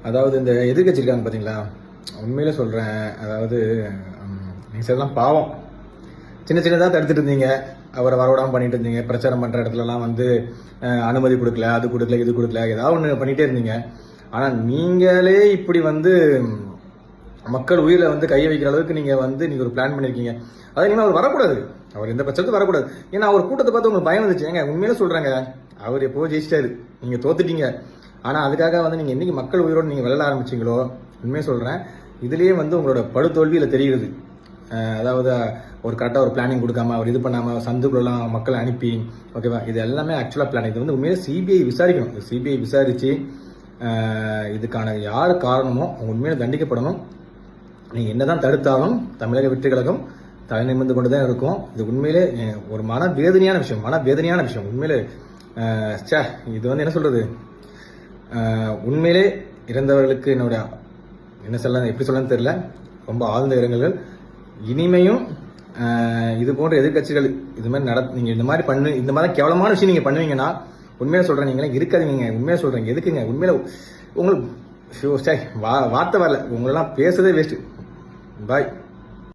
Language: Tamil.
அதாவது இந்த எதிர்கட்சி இருக்காங்க பார்த்தீங்களா, உண்மையிலே சொல்கிறேன். அதாவது நீங்கள் சொல்லலாம் பாவம். சின்ன சின்னதாக தடுத்துட்டு இருந்தீங்க, அவரை வரவிடாமல் பண்ணிட்டு இருந்தீங்க. பிரச்சாரம் பண்ணுற இடத்துலலாம் வந்து அனுமதி கொடுக்கல, அது கொடுக்கல, இது கொடுக்கல, ஏதாவது ஒன்று பண்ணிகிட்டே இருந்தீங்க. ஆனால் நீங்களே இப்படி வந்து மக்கள் உயிரில் வந்து கையை வைக்கிற அளவுக்கு நீங்கள் ஒரு பிளான் பண்ணியிருக்கீங்க. அதை இனிமேல் அவர் வரக்கூடாது, அவர் எந்த பட்சத்துக்கு வரக்கூடாது. ஏன்னா அவர் கூட்டத்தை பார்த்து உங்களுக்கு பயம் வந்துச்சு. ஏங்க உண்மையிலே சொல்கிறாங்க, அவர் எப்போ ஜெயிச்சிட்டாரு, நீங்கள் தோத்துட்டீங்க. ஆனால் அதுக்காக நீங்கள் என்னைக்கு மக்கள் உயிரோடு நீங்கள் விளையாட ஆரம்பிச்சிங்களோ, உண்மையாக சொல்கிறேன், இதுலேயே உங்களோட படுதோல்வியில் தெரிகிறது. அதாவது ஒரு கரெக்டாக ஒரு பிளானிங் கொடுக்காம, அவர் இது பண்ணாமல் சந்துக்குள்ளெல்லாம் மக்களை அனுப்பி, ஓகேவா, இது எல்லாமே ஆக்சுவலாக பிளான். இது உண்மையிலே சிபிஐ விசாரிக்கணும். சிபிஐ விசாரித்து இதுக்கான யார் காரணமோ அவங்க உண்மையிலே தண்டிக்கப்படணும். நீங்கள் என்ன தான் தடுத்தாலும் தமிழக வெற்றி கழகம் தலை நிமிர்ந்து கொண்டு தான் இருக்கும். இது உண்மையிலே ஒரு மனவேதனையான விஷயம். உண்மையிலே இது என்ன சொல்கிறது, உண்மையிலே இறந்தவர்களுக்கு என்னுடைய எப்படி சொல்லன்னு தெரியல, ரொம்ப ஆழ்ந்த இரங்கல்கள். இனிமையும் இது போன்ற எதிர்கட்சிகள் இது மாதிரி நீங்கள் இந்த மாதிரி கேவலமான விஷயம் நீங்கள் பண்ணுவீங்கன்னா, உண்மையாக சொல்கிறேன், நீங்களே இருக்காதீங்க. உண்மையாக சொல்கிறீங்க, எதுக்குங்க உண்மையில உங்களுக்கு வார்த்தை வரல, உங்களெல்லாம் பேசுறதே வேஸ்ட்டு. பாய்.